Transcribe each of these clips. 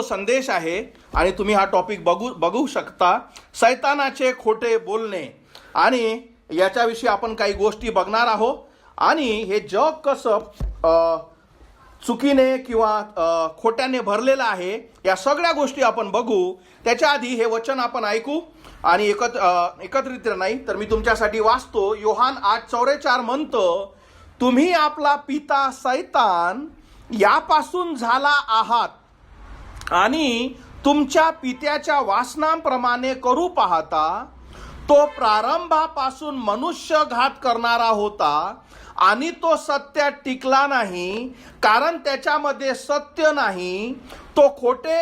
जो संदेश आहे आणि तुम्ही हा टॉपिक बघू शकता, सैतानाचे खोटे बोलणे, आणि याच्याविषयी आपण काही गोष्टी बघणार आहोत. आणि हे जग कसं चुकीने किंवा खोट्याने भरलेलं आहे, या सगळ्या गोष्टी आपण बघू. त्याच्या आधी हे वचन आपण ऐकू आणि एकत्रित नाही तर मी तुमच्यासाठी वाचतो. योहान 8:44 म्हणतो, तुम्ही आपला पिता सैतान यापासून झाला आहात आणि तुमच्या पित्याच्या वासनांप्रमाणे करू पाहता. तो प्रारंभापासून मनुष्यघात करणारा होता आणि तो सत्यात टिकला नाही, कारण त्याच्यामध्ये सत्य नाही. तो खोटे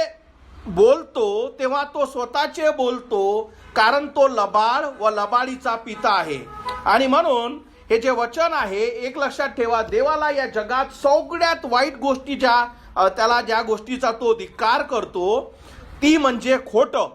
बोलतो तेव्हा तो स्वतःचे बोलतो, कारण तो लबाड व लबाडीचा पिता आहे. आणि म्हणून हे जे वचन आहे, एक लक्षात ठेवा, देवाला या जगात सगळ्यात वाईट गोष्टी ज्या गोष्टीचा तो धिक्कार करतो ती म्हणजे खोटं.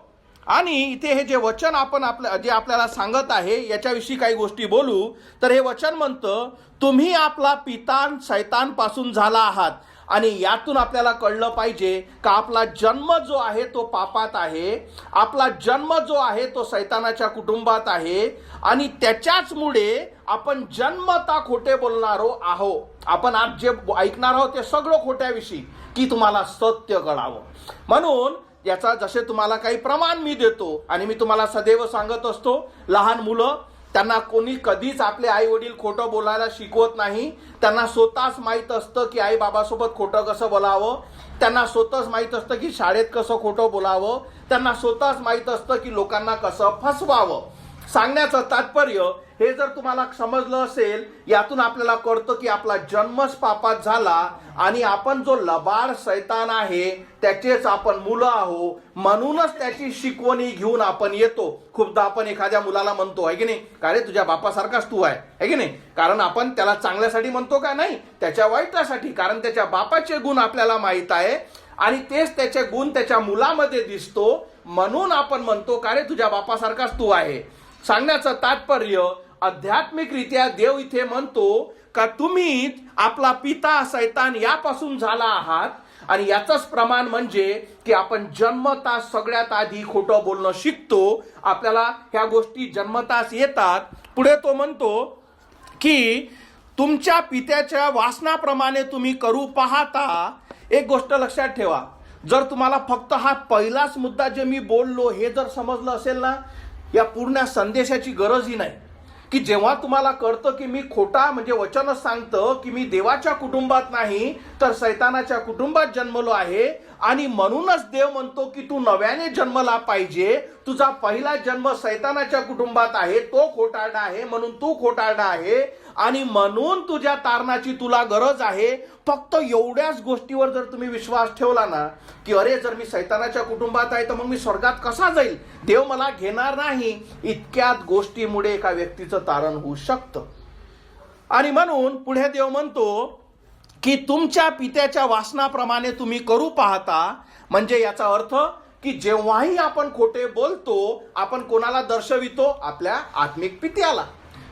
आणि इथे हे जे वचन आपण आपल्याला सांगत आहे याच्याविषयी काही गोष्टी बोलू. तर हे वचन म्हणतं, तुम्ही आपला पिता सैतानपासून झाला आहात. आणि यातून आपल्याला कळलं पाहिजे का आपला जन्म जो आहे तो पापात आहे, आपला जन्म जो आहे तो सैतानाच्या कुटुंबात आहे, आणि त्याच्याचमुळे आपण जन्मता खोटे बोलणारो आहोत. आपण आज जे ऐकणार आहोत ते सगळं खोट्याविषयी, की तुम्हाला सत्य कळावं. म्हणून याचा जसे तुम्हाला काही प्रमाण मी देतो आणि मी तुम्हाला सदैव सांगत असतो, लहान मुलं त्यांना कोणी कधीच आपले आई वडील खोटं बोलायला शिकवत नाही. त्यांना स्वतःच माहीत असतं की आई बाबासोबत खोटं कसं बोलावं. त्यांना स्वतःच माहीत असतं की शाळेत कसं खोटं बोलावं. त्यांना स्वतःच माहीत असतं की लोकांना कसं फसवावं. सांगण्याचं तात्पर्य हे जर तुम्हाला समजलं असेल, यातून आपल्याला कळतं की आपला जन्मच पापात झाला आणि आपण जो लबाड सैतान आहे त्याचेच आपण मुलं आहो. म्हणूनच त्याची शिकवणी घेऊन आपण येतो. खूपदा आपण एखाद्या मुलाला म्हणतो आहे की नाही, का रे तुझ्या बापासारखाच तू आहे की नाही, कारण आपण त्याला चांगल्यासाठी म्हणतो का नाही, त्याच्या वाईटासाठी, कारण त्याच्या बापाचे गुण आपल्याला माहित आहे आणि तेच त्याचे गुण त्याच्या मुलामध्ये दिसतो. म्हणून आपण म्हणतो का रे तुझ्या बापासारखाच तू आहे. सांगण्याचं तात्पर्य, आध्यात्मिकरित्या देव इथे म्हणतो का तुम्ही आपला पिता सैतान यापासून झाला आहात. आणि याचंच प्रमाण म्हणजे की आपण जन्मता सगळ्यात आधी खोटं बोलणं शिकतो. आपल्याला ह्या गोष्टी जन्मताच येतात. पुढे तो म्हणतो की तुमच्या पित्याच्या वासनाप्रमाणे तुम्ही करू पाहता. एक गोष्ट लक्षात ठेवा, जर तुम्हाला फक्त हा पहिलाच मुद्दा जे मी बोललो हे जर समजलं असेल ना, या पूर्ण संदेशाची गरजही नाही. की जेव्हा तुम्हाला कळतं की मी खोटा म्हणजे वचनच सांगतं की मी देवाच्या कुटुंबात नाही तर सैतानाच्या कुटुंबात जन्मलो आहे, आणि म्हणूनच देव म्हणतो की तू नव्याने जन्मला पाहिजे. तुझा पहिला जन्म सैतानाच्या कुटुंबात आहे, तो खोटारडा आहे, म्हणून तू खोटारडा आहे, आणि म्हणून तुझ्या तारणाची तुला गरज आहे. फक्त एवढ्याच गोष्टीवर जर तुम्ही विश्वास ठेवला ना, की अरे जर मी सैतानाच्या कुटुंबात आहे तर मग मी स्वर्गात कसा जाईल, देव मला घेणार नाही, इतक्यात गोष्टीमुळे एका व्यक्तीचं तारण होऊ शकतं. आणि म्हणून पुढे देव म्हणतो की तुमच्या पित्याच्या वासनाप्रमाणे तुम्ही करू पाहता. म्हणजे याचा अर्थ की जेव्हाही आपण खोटे बोलतो, आपण कोणाला दर्शवितो, आपल्या आत्मिक पित्याला.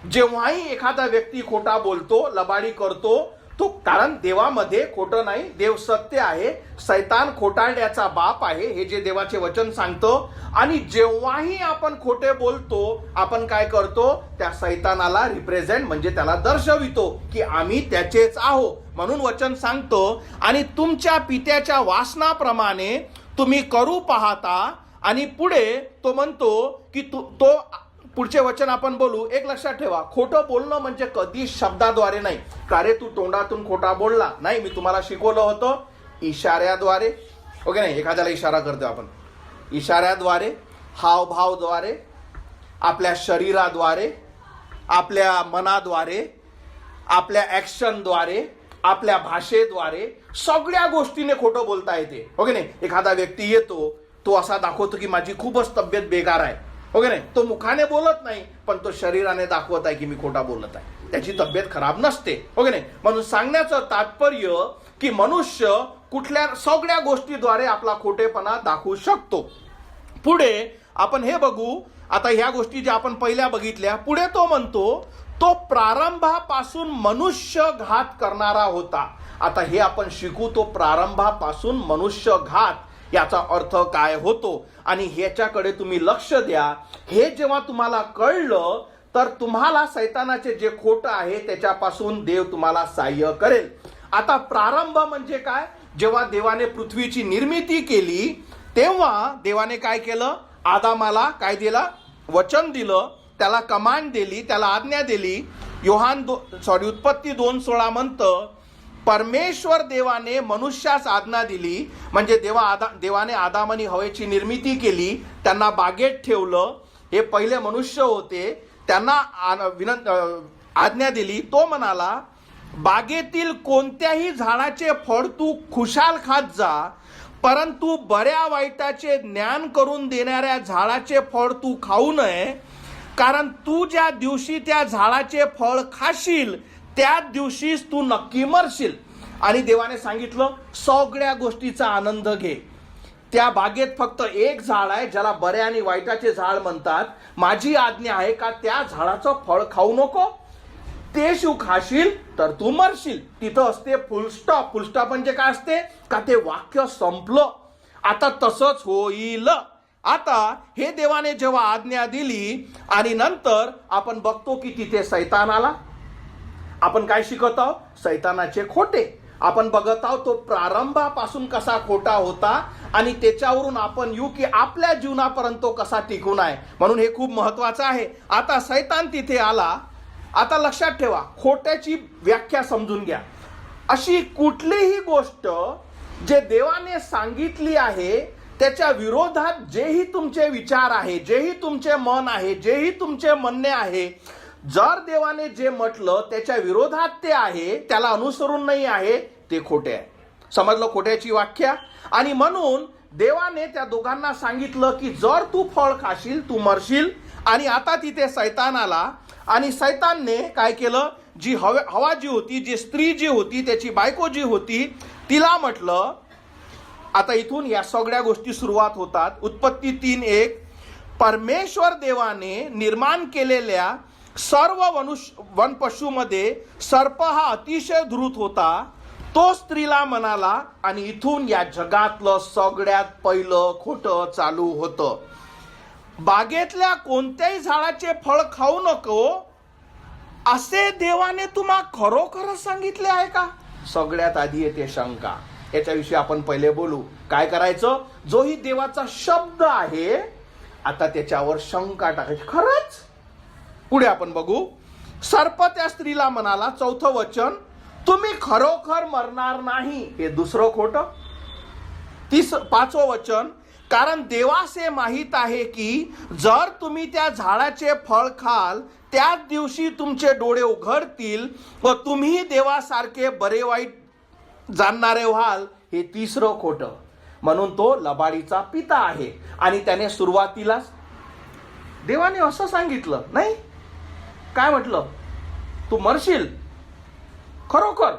जेव्हाही एखादा व्यक्ती खोटा बोलतो, लबाडी करतो, तो कारण देवामध्ये खोटं नाही, देव सत्य आहे, सैतान खोटारड्याचा बाप आहे, हे जे देवाचे वचन सांगतं. आणि जेव्हाही आपण खोटे बोलतो, आपण काय करतो, त्या सैतानाला रिप्रेझेंट म्हणजे त्याला दर्शवितो की आम्ही त्याचेच आहो. म्हणून वचन सांगतो, आणि तुमच्या पित्याच्या वासनाप्रमाणे तुम्ही करू पाहता. आणि पुढे तो म्हणतो की तो पुढचे वचन आपण बोलू. एक लक्षात ठेवा, खोटं बोलणं म्हणजे कधी शब्दाद्वारे नाही, का रे तू तोंडातून खोटा बोलला नाही. मी तुम्हाला शिकवलं होतं इशाऱ्याद्वारे, ओके नाही, एखाद्याला इशारा करतो आपण, इशाऱ्याद्वारे, हावभावद्वारे, आपल्या शरीराद्वारे, आपल्या मनाद्वारे, आपल्या ऍक्शनद्वारे, आपल्या भाषेद्वारे, सगळ्या गोष्टीने खोटं बोलता येते, ओके नाही. एखादा व्यक्ती येतो, तो असा दाखवतो की माझी खूपच तब्येत बेकार आहे, ओके नाही, तो मुखाने बोलत नाही पण तो शरीराने दाखवत आहे की मी खोटा बोलत आहे, त्याची तब्येत खराब नसते, ओके नाही. म्हणून सांगण्याचं तात्पर्य की मनुष्य कुठल्या सगळ्या गोष्टीद्वारे आपला खोटेपणा दाखवू शकतो. पुढे आपण हे बघू. आता ह्या गोष्टी ज्या आपण पहिल्या बघितल्या, पुढे तो म्हणतो तो प्रारंभापासून मनुष्य घात करणारा होता. आता हे आपण शिकू, तो प्रारंभापासून मनुष्य घात याचा अर्थ काय होतो आणि ह्याच्याकडे तुम्ही लक्ष द्या. हे जेव्हा तुम्हाला कळलं तर तुम्हाला सैतानाचे जे खोटं आहे त्याच्यापासून देव तुम्हाला सहाय्य करेल. आता प्रारंभ म्हणजे काय? जेव्हा देवाने पृथ्वीची निर्मिती केली तेव्हा देवाने काय केलं? आदामाला काय दिलं? वचन दिलं, त्याला कमांड दिली, त्याला आज्ञा दिली. उत्पत्ती 2:16 म्हणतं, परमेश्वर देवाने मनुष्यास आज्ञा दिली. म्हणजे देवाने आदाम आणि हवेची निर्मिती केली, त्यांना बागेत ठेवलं. हे पहिले मनुष्य होते, त्यांना आज्ञा दिली. तो म्हणाला, बागेतील कोणत्याही झाडाचे फळ तू खुशाल खात जा, परंतु बऱ्या वाईटाचे ज्ञान करून देणाऱ्या झाडाचे फळ तू खाऊ नये, कारण तू ज्या दिवशी त्या झाडाचे फळ खाशील त्याच दिवशीच तू नक्की मरशील. आणि देवाने सांगितलं, सगळ्या गोष्टीचा आनंद घे. त्या बागेत फक्त एक झाड आहे ज्याला बऱ्या आणि वाईटाचे झाड म्हणतात. माझी आज्ञा आहे का त्या झाडाचं फळ खाऊ नको, ते शिव खाशील तर तू मरशील. तिथं असते फुल स्टॉप. फुल स्टॉप म्हणजे काय असते का? ते वाक्य संपलं. आता तसंच होईल. आता हे देवाने जेव्हा आज्ञा दिली आणि नंतर आपण बघतो की तिथे सैतान आला. आपण काय शिकत आहोत? सैतानाचे खोटे. आपण बघत आहोत तो प्रारंभापासून कसा खोटा होता आणि त्याच्यावरून आपण येऊ की आपल्या जीवनापर्यंत तो कसा टिकून आहे. म्हणून हे खूप महत्वाचं आहे. आता सैतान तिथे आला. आता लक्षात ठेवा, खोट्याची व्याख्या समजून घ्या. अशी कुठलीही गोष्ट जे देवाने सांगितली आहे त्याच्या विरोधात जेही तुमचे विचार आहे, जेही तुमचे मन आहे, जेही तुमचे म्हणणे आहे, जर देवाने जे म्हटलं त्याच्या विरोधात ते आहे, त्याला अनुसरून नाही आहे, ते खोटे आहे. समजलं खोट्याची व्याख्या? आणि म्हणून देवाने त्या दोघांना सांगितलं की जर तू फळ खाशील तू मरशील. आणि आता तिथे सैतान आला आणि सैतानने काय केलं? जी हवा जी होती, जी स्त्री जी होती, त्याची बायको जी होती, तिला म्हटलं. आता इथून या सगळ्या गोष्टी सुरुवात होतात. उत्पत्ती 3:1, परमेश्वर देवाने निर्माण केलेल्या सर्व वनपशूमध्ये सर्प हा अतिशय धूर्त होता. तो स्त्रीला म्हणाला, आणि इथून या जगातलं सगळ्यात पहिलं खोटं चालू होतं. बागेतल्या कोणत्याही झाडाचे फळ खाऊ नको असे देवाने तुम्हा खरोखर सांगितले आहे का? सगळ्यात आधी येते शंका. याच्याविषयी आपण पहिले बोलू. काय करायचं? जोही देवाचा शब्द आहे आता त्याच्यावर शंका टाकायची. खरंच? पुढे आपण बघू. सर्प त्या स्त्रीला म्हणाला, 4थं वचन, तुम्ही खरोखर मरणार नाही. हे दुसरं खोटं. 5वं वचन, कारण देवासे माहित आहे की जर तुम्ही त्या झाडाचे फळ खाल त्याच दिवशी तुमचे डोळे उघडतील व तुम्ही देवासारखे बरे वाईट जाणणारे व्हाल. हे तिसरं खोटं. म्हणून तो लबाडीचा पिता आहे. आणि त्याने सुरुवातीलाच देवाने असं सांगितलं नाही. काय म्हटलं? तू मरशील, खरोखर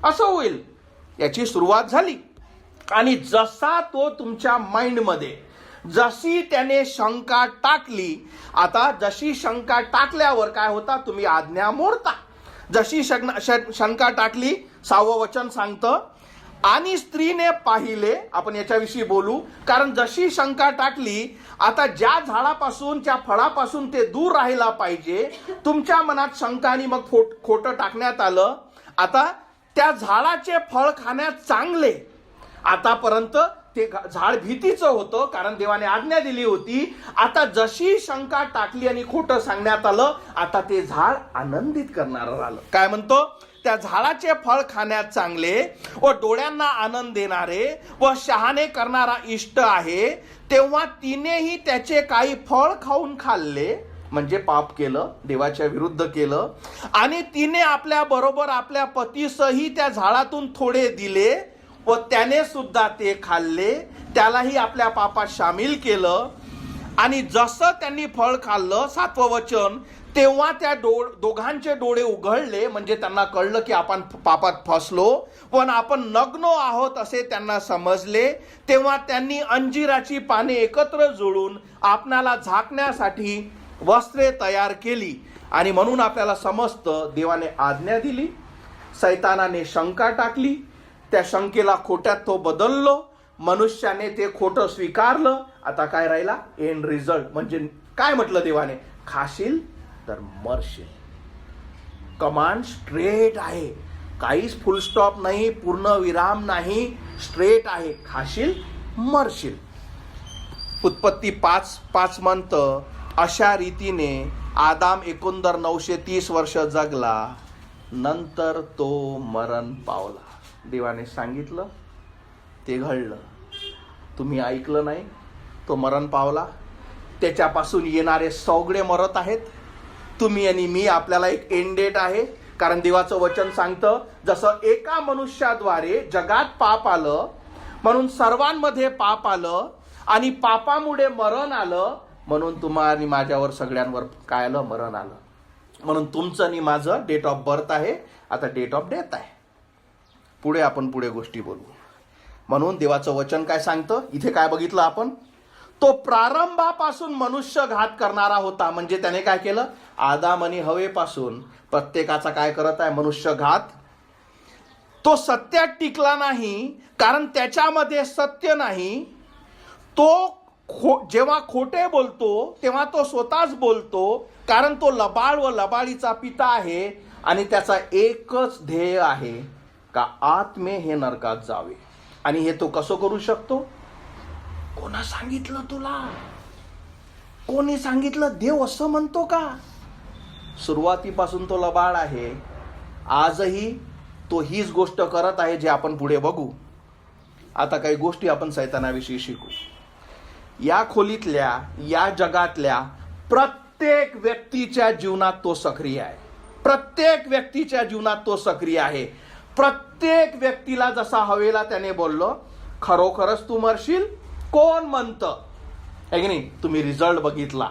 असं होईल. याची सुरुवात झाली. आणि जसा तो तुमच्या माइंडमध्ये, जशी त्याने शंका टाकली, आता जशी शंका टाकल्यावर काय होता? तुम्ही आज्ञा मोडता. जशी शंका टाकली, 6वं वचन सांगतं, आणि स्त्रीने पाहिले. आपण याच्याविषयी बोलू. कारण जशी शंका टाकली, आता ज्या झाडापासून, ज्या फळापासून ते दूर राहायला पाहिजे, तुमच्या मनात शंका आणि मग खोटं टाकण्यात आलं. आता त्या झाडाचे फळ खाण्यात चांगले. आतापर्यंत ते झाड भीतीचं होतं कारण देवाने आज्ञा दिली होती. आता जशी शंका टाकली आणि खोटं सांगण्यात आलं, आता ते झाड आनंदित करणारं झालं. काय म्हणतो? त्या झाडाचे फळ खाण्यात चांगले व डोळ्यांना आनंद देणारे व शहाणे करणारा इष्ट आहे. तेव्हा तिनेही त्याचे काही फळ खाऊन खाल्ले, म्हणजे पाप केलं, देवाच्या विरुद्ध केलं. आणि तिने आपल्या बरोबर आपल्या पतीसही त्या झाडातून थोडे दिले व त्याने सुद्धा ते खाल्ले. त्यालाही आपल्या पापात सामील केलं. आणि जसं त्यांनी फळ खाल्लं, 7वं वचन, तेव्हा त्या दोघांचे डोळे उघडले. म्हणजे त्यांना कळलं की आपण पापात फसलो, पण आपण नग्नो आहोत असे त्यांना समजले. तेव्हा त्यांनी अंजिराची पाने एकत्र जोडून आपणाला झाकण्यासाठी वस्त्रे तयार केली. आणि म्हणून आपल्याला समजतं देवाने आज्ञा दिली, सैतानाने शंका टाकली, त्या शंकेला खोट्यात तो बदललो, मनुष्याने ते खोटं स्वीकारलं. आता काय राहिला? End result. म्हणजे काय म्हटलं देवाने? खाशील तर मरशील. कमांड स्ट्रेट आहे, काहीच फुल स्टॉप नाही, पूर्ण विराम नाही, स्ट्रेट आहे. खाशील मरशील. उत्पत्ती 5:5 म्हणतं अशा रीतीने आदाम एकंदर 930 वर्ष जगला, नंतर तो मरण पावला. देवाने सांगितलं, ते घडलं. तुम्ही ऐकलं नाही, तो मरण पावला. त्याच्यापासून येणारे सगळे मरत आहेत. तुम्ही आणि मी, आपल्याला एक एंड डेट आहे. कारण देवाचं वचन सांगतं जसं एका मनुष्याद्वारे जगात पाप आलं, म्हणून सर्वांमध्ये पाप आलं, आणि पापामुळे मरण आलं, म्हणून तुम्हा आणि माझ्यावर सगळ्यांवर काय आलं? मरण आलं. म्हणून तुमचं आणि माझं डेट ऑफ बर्थ आहे, आता डेट ऑफ डेथ आहे. पुढे आपण गोष्टी बोलू. म्हणून देवाचं वचन काय सांगतं? इथे काय बघितलं आपण? तो प्रारंभापासून मनुष्य घात करणारा होता. म्हणजे त्याने काय केलं? आदाम आणि हवेपासून प्रत्येकाचा काय करत आहे? मनुष्य घात. तो सत्यात टिकला नाही, कारण त्याच्यामध्ये सत्य नाही. तो जेव्हा खोटे बोलतो तेव्हा तो स्वतःच बोलतो, कारण तो लबाड व लबाडीचा पिता आहे. आणि त्याचा एकच ध्येय आहे का आत्मे हे नरकात जावे. आणि हे तो कसं करू शकतो? कोणा सांगितलं तुला? कोणी सांगितलं? देव असं म्हणतो का? सुरुवातीपासून तो लबाड आहे, आजही तो हीच गोष्ट करत आहे, जे आपण पुढे बघू. आता काही गोष्टी आपण सैतानाविषयी शिकू. या खोलीतल्या, या जगातल्या प्रत्येक व्यक्तीच्या जीवनात तो सक्रिय आहे. प्रत्येक व्यक्तीच्या जीवनात तो सक्रिय आहे. प्रत्येक व्यक्तीला, जसा हवेला त्याने बोललो, खरोखरच तू मरशील. कोण म्हणतं? आहे की नाही? तुम्ही रिझल्ट बघितला.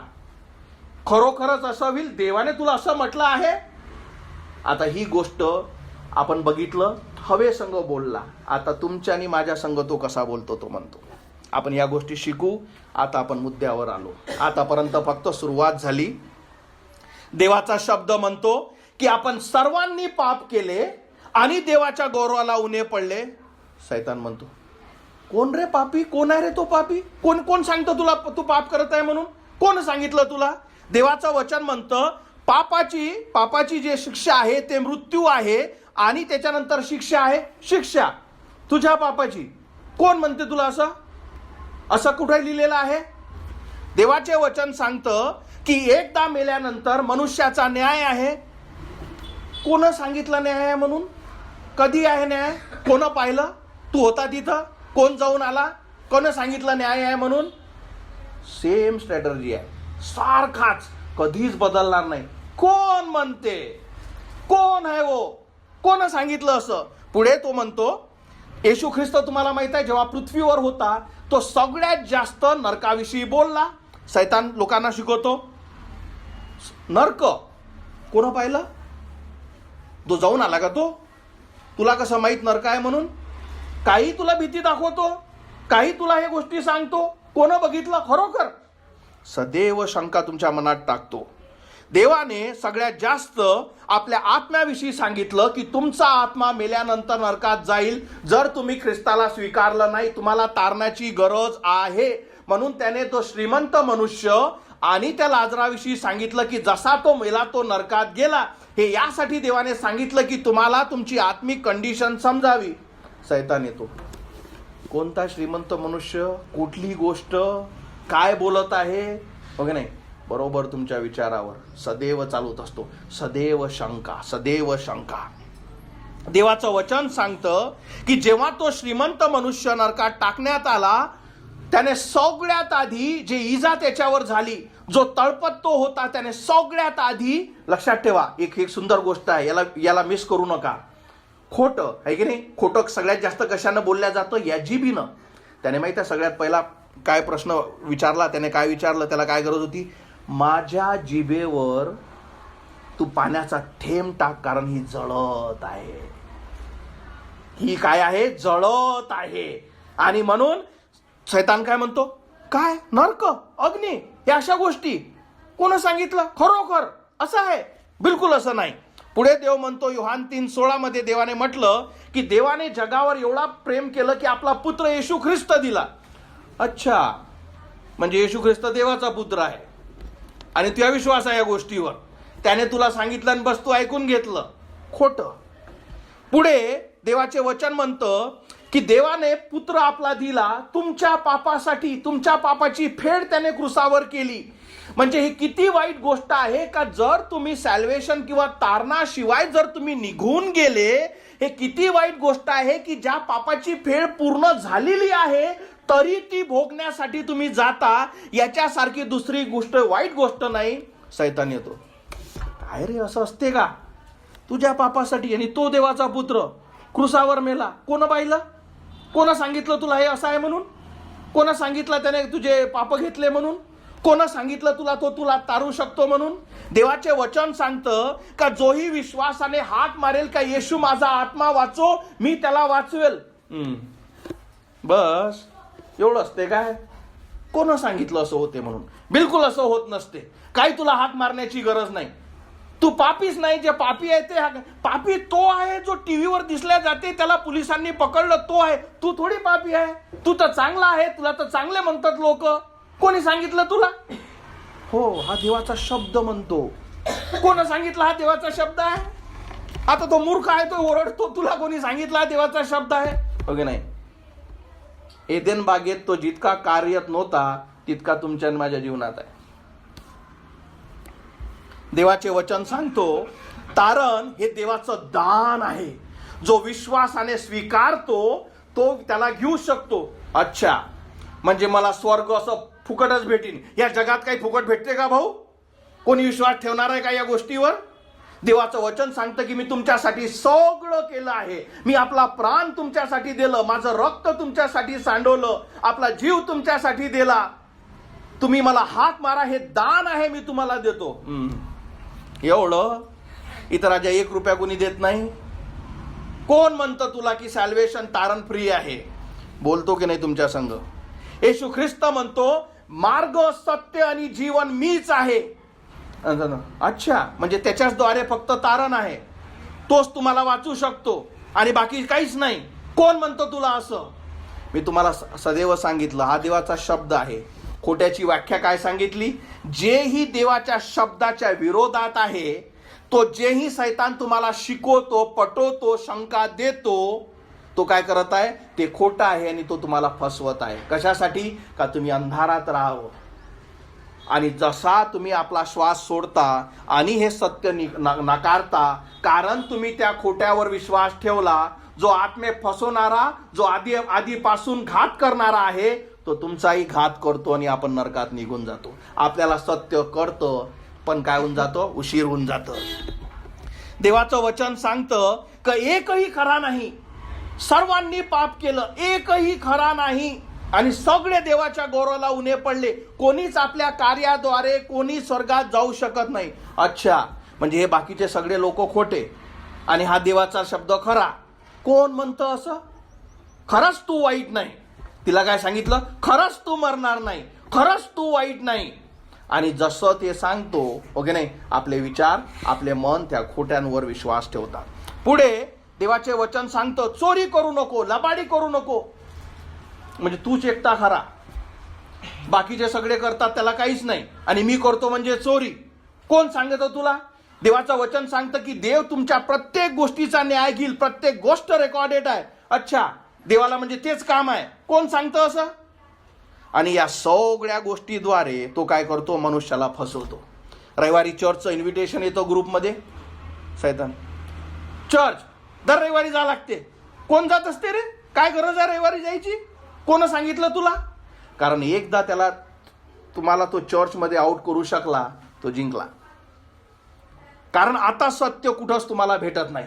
खरोखरच असं होईल, देवाने तुला असं म्हटलं आहे. आता ही गोष्ट आपण बघितलं, हवे संग बोलला. आता तुमच्या आणि माझ्या संग तो कसा बोलतो तो म्हणतो. आपण या गोष्टी शिकू. आता आपण मुद्द्यावर आलो. आतापर्यंत फक्त सुरुवात झाली. देवाचा शब्द म्हणतो की आपण सर्वांनी पाप केले आणि देवाच्या गौरवाला उणे पडले. सैतान म्हणतो, कोण रे पापी? कोण आहे रे तो पापी? कोण सांगतं तुला तू पाप करत आहे म्हणून? कोण सांगितलं तुला? देवाचं वचन म्हणतं पापाची जे शिक्षा आहे ते मृत्यू आहे, आणि त्याच्यानंतर शिक्षा आहे शिक्षा तुझ्या पापाची. कोण म्हणते तुला असं? असं कुठे लिहिलेलं आहे? देवाचे वचन सांगतं की एकदा मेल्यानंतर मनुष्याचा न्याय आहे. कोण सांगितलं न्याय आहे म्हणून? कधी आहे न्याय? कोण पाहिलं? तू होता तिथं? कोण जाऊन आला? कोण सांगितलं न्याय आहे म्हणून? सेम स्ट्रॅटर्जी आहे, सारखाच, कधीच बदलणार नाही. कोण म्हणते? कोण आहे वो? कोण सांगितलं असं? पुढे तो म्हणतो, येशू ख्रिस्त तुम्हाला माहित आहे जेव्हा पृथ्वीवर होता तो सगळ्यात जास्त नरकाविषयी बोलला. सैतान लोकांना शिकवतो नरक. कोण पाहिलं? तो जाऊन आला का? तो तुला कसं माहित नरक आहे म्हणून? काही तुला भीती दाखवतो, काही तुला हे गोष्टी सांगतो. कोण बघितलं? खरोखर सदैव शंका तुमच्या मनात टाकतो. देवाने सगळ्यात जास्त आपल्या आत्म्याविषयी सांगितलं की तुमचा आत्मा मेल्यानंतर नरकात जाईल जर तुम्ही ख्रिस्ताला स्वीकारलं नाही. तुम्हाला तारण्याची गरज आहे. म्हणून त्याने तो श्रीमंत मनुष्य आणि त्या लाजराविषयी सांगितलं की जसा तो मेला तो नरकात गेला. हे यासाठी देवाने सांगितलं की तुम्हाला तुमची आत्मिक कंडिशन समजावी. सैतान येतो, कोणता श्रीमंत मनुष्य? कुठली गोष्ट? काय बोलत आहे? बघ नाही, बरोबर तुमच्या विचारावर सदैव चालूत असतो. सदैव शंका, सदैव शंका. देवाचं वचन सांगतं की जेव्हा तो श्रीमंत मनुष्य नरकात टाकण्यात आला, त्याने सगळ्यात आधी जे इजा त्याच्यावर झाली, जो तळपतो होता, त्याने सगळ्यात आधी, लक्षात ठेवा, एक सुंदर गोष्ट आहे, याला मिस करू नका. खोटं आहे की नाही? खोटं सगळ्यात जास्त कशानं बोलल्या जातं? या जिभीनं. त्याने माहिती आहे सगळ्यात पहिला काय प्रश्न विचारला? त्याने काय विचारलं? त्याला काय गरज होती? माझ्या जिभेवर तू पाण्याचा थेंब टाक, कारण ही जळत आहे. ही काय आहे? जळत आहे. आणि म्हणून शैतान काय म्हणतो? काय? नरक, अग्नी, या अशा गोष्टी. कोण सांगितलं? खरोखर असं आहे? बिलकुल असं नाही. पुढे देव म्हणतो योहान 3:16 मध्ये देवाने म्हटलं की देवाने जगावर एवढा प्रेम केलं की आपला पुत्र येशू ख्रिस्त दिला. अच्छा, म्हणजे येशू ख्रिस्त देवाचा पुत्र आहे आणि तुझा विश्वास आहे या गोष्टीवर. त्याने तुला सांगितलं आणि बस तू ऐकून घेतलं. खोटं. पुढे देवाचे वचन म्हणतं की देवाने पुत्र आपला दिला तुमच्या पापासाठी, तुमच्या पापाची फेड त्याने क्रुसावर केली. म्हणजे ही किती वाईट गोष्ट आहे का जर तुम्ही सॅल्वेशन किंवा तारणाशिवाय जर तुम्ही निघून गेले, हे किती वाईट गोष्ट आहे की ज्या पापाची फेड पूर्ण झालेली आहे तरी ती भोगण्यासाठी तुम्ही जाता. याच्यासारखी दुसरी गोष्ट, वाईट गोष्ट नाही. सैतान येतो, काय रे असं असते का? तुझ्या पापासाठी आणि तो देवाचा पुत्र क्रुसावर मेला. कोण पाहिलं? कोण सांगितलं तुला हे असं आहे म्हणून? कोण सांगितलं त्याने तुझे पाप घेतले म्हणून? कोण सांगितलं तुला तो तुला तारू शकतो म्हणून? देवाचे वचन सांगतं का जोही विश्वासाने हाक मारेल का येशू माझा आत्मा वाचो, मी त्याला वाचवेल. बस एवढं असते काय? कोण सांगितलं असं होते म्हणून? बिलकुल असं होत नसते. काही तुला हाक मारण्याची गरज नाही. तू पापीच नाही. जे पापी आहे ते पापी तो आहे जो टीव्हीवर दिसल्या जाते, त्याला पोलिसांनी पकडलं तो आहे. तू थोडी पापी आहे. तू तर चांगला आहे, तुला तर चांगले म्हणतात लोक. कोणी सांगितलं तुला? हो, हा देवाचा शब्द म्हणतो. कोण सांगितलं हा देवाचा शब्द आहे? आता तो मूर्ख आहे, तो ओरडतो. तुला कोणी सांगितलं हा देवाचा शब्द आहे? ओके नाही. एदेन बागेत तो जितका कार्यरत नव्हता तितका तुमच्या आणि माझ्या जीवनात आहे. देवाचे वचन सांगतो तारण हे देवाचं दान आहे. जो विश्वासाने स्वीकारतो तो त्याला घेऊ शकतो. अच्छा, म्हणजे मला स्वर्ग असं फुकटच भेटीन? या जगात काही फुकट भेटते का भाऊ? कोणी विश्वास ठेवणार आहे का या गोष्टीवर? देवाचं वचन सांगतं की मी तुमच्यासाठी सगळं केलं आहे. मी आपला प्राण तुमच्यासाठी दिलं, माझं रक्त तुमच्यासाठी सांडवलं, आपला जीव तुमच्यासाठी दिला. तुम्ही मला हाक मारा, हे दान आहे, मी तुम्हाला देतो. एवढं? इतर राजा 1 रुपया कोणी देत नाही. कोण म्हणतं तुला की सॅल्वेशन तारण फ्री आहे? बोलतो की नाही तुमच्या संग? येशू ख्रिस्त म्हणतो मार्ग, सत्य आणि जीवन मीच आहे. अच्छा, म्हणजे त्याच्याचद्वारे फक्त तारण आहे. तोच तुम्हाला वाचू शकतो आणि बाकी काहीच नाही. कोण म्हणतो तुला असं? मी तुम्हाला सदैव सांगितलं हा देवाचा शब्द आहे. खोट्याची व्याख्या काय सांगितली? जेही देवाच्या शब्दाच्या विरोधात आहे, तो जेही सैतान तुम्हाला शिकवतो, पटवतो, शंका देतो, तो काय करत आहे? ते खोटं आहे आणि तो तुम्हाला फसवत आहे. कशासाठी? का तुम्ही अंधारात राहावं. आणि जसा तुम्ही आपला श्वास सोडता आणि हे सत्य नाकारता, कारण तुम्ही त्या खोट्यावर विश्वास ठेवला, जो आत्मे फसवणारा, जो आधीपासून घात करणारा आहे, तो तुमचाही घात करतो आणि आपण नरकात निघून जातो. आपल्याला सत्य कळतं पण काय होऊन जातं? उशीर होऊन जातं. देवाचं वचन सांगतं की एकही खरा नाही, सर्वांनी पाप केलं, एकही खरा नाही आणि सगळे देवाच्या गौरवाला उणे पडले. कोणीच आपल्या कार्याद्वारे कोणी स्वर्गात जाऊ शकत नाही. अच्छा, म्हणजे हे बाकीचे सगळे लोक खोटे आणि हा देवाचा शब्द खरा. कोण म्हणतं असं? खरंच तू वाईट नाही. तिला काय सांगितलं? खरंच तू मरणार नाही, खरंच तू वाईट नाही. आणि जसं ते सांगतो, ओके नाही, आपले विचार, आपले मन त्या खोट्यांवर विश्वास ठेवतात. पुढे देवाचे वचन सांगतं चोरी करू नको, लबाडी करू नको. म्हणजे तूच एकटा खरा, बाकीचे सगळे करतात त्याला काहीच नाही आणि मी करतो म्हणजे चोरी. कोण सांगतं तुला? देवाचं वचन सांगतं की देव तुमच्या प्रत्येक गोष्टीचा न्याय घेईल. प्रत्येक गोष्ट रेकॉर्डेड आहे. अच्छा, देवाला म्हणजे तेच काम आहे. कोण सांगतं असं? आणि या सगळ्या गोष्टीद्वारे तो काय करतो? मनुष्याला फसवतो. रविवारी चर्चचं इन्व्हिटेशन येतं ग्रुपमध्ये. सैतान चर्च दर रविवारी जा लागते. कोण जात असते रे? काय गरज आहे रविवारी जायची? कोण सांगितलं तुला? कारण एकदा तुम्हाला तो चर्चमध्ये आउट करू शकला, तो जिंकला. कारण आता सत्य कुठंच तुम्हाला भेटत नाही.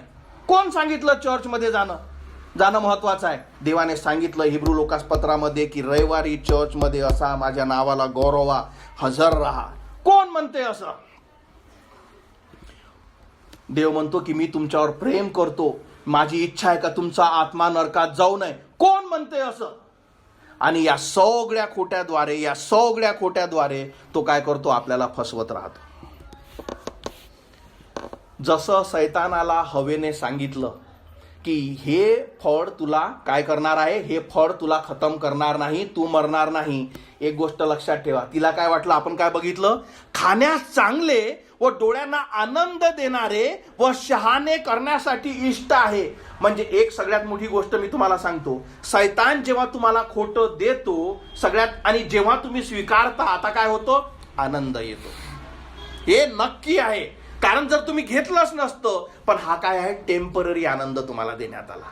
कोण सांगितलं चर्चमध्ये जाणं महत्वाचं आहे? देवाने सांगितलं हिब्रू लोकासपत्रामध्ये की रविवारी चर्चमध्ये असा माझ्या नावाला गौरवा, हजर राहा. कोण म्हणते असं? देव म्हणतो की मी तुमच्यावर प्रेम करतो, माझी इच्छा आहे का तुमचा आत्मा नरकात जाऊ नये. कोण म्हणते असं? आणि या सगळ्या खोट्याद्वारे तो काय करतो? आपल्याला फसवत राहतो. जसं सैतानाला हवेने सांगितलं की हे फळ तुला काय करणार आहे, हे फळ तुला खतम करणार नाही, तू मरणार नाही. एक गोष्ट लक्षात ठेवा, तिला काय वाटलं, आपण काय बघितलं, खाण्यास चांगले व डोळ्यांना आनंद देणारे व शहाणे करण्यासाठी इष्ट आहे. म्हणजे एक सगळ्यात मोठी गोष्ट मी तुम्हाला सांगतो, सैतान जेव्हा तुम्हाला खोटं देतो सगळ्यात, आणि जेव्हा तुम्ही स्वीकारता, आता काय होतं, आनंद येतो. हे नक्की आहे, कारण जर तुम्ही घेतलंच नसतं, पण हा काय आहे, टेम्पररी आनंद तुम्हाला देण्यात आला.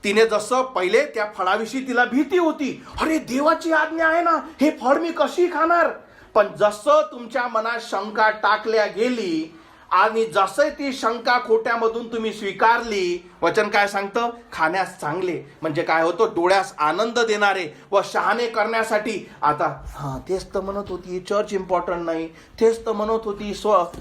तिने जसं पहिले त्या फळाविषयी तिला भीती होती, अरे देवाची आज्ञा आहे ना, हे फळ मी कशी खाणार. पण जसं तुमच्या मनात शंका टाकल्या गेली आणि जसं ती शंका खोट्यामधून तुम्ही स्वीकारली, वचन काय सांगतं, खाण्यास चांगले म्हणजे काय होतं, डोळ्यास आनंद देणारे व शहाणे करण्यासाठी. आता तेच तर म्हणत होती चर्च इम्पॉर्टंट नाही, तेच तर म्हणत होती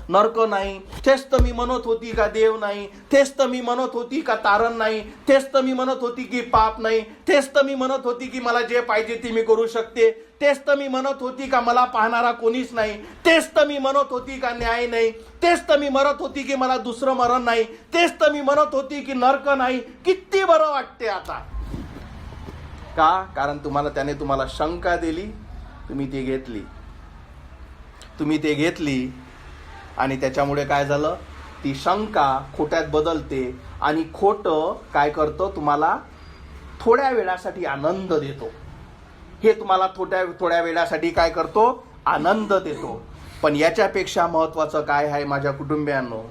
नरक नाही, तेच तर मी म्हणत होती का देव नाही, तेच तर मी म्हणत होती का तारण नाही, तेच तर मी म्हणत होती की पाप नाही, तेच तर मी म्हणत होती की मला जे पाहिजे ते मी करू शकते, तेच तर मी म्हणत होती का मला पाहणारा कोणीच नाही, तेच तर मी म्हणत होती का न्याय नाही, तेच तर मी म्हणत होती की मला दुसरं मरण नाही, तेच तर मी म्हणत होती की नरक नाही. किती बरं वाटते आता का, कारण त्याने तुम्हाला शंका दिली, तुम्ही ते घेतली आणि त्याच्यामुळे काय झालं, ती शंका खोट्यात बदलते आणि खोटं काय करतो, तुम्हाला थोड्या वेळासाठी आनंद देतो. हे तुम्हाला थोड्या वेळासाठी काय करतो, आनंद देतो. पण याच्यापेक्षा महत्वाचं काय आहे माझ्या कुटुंबियांनो,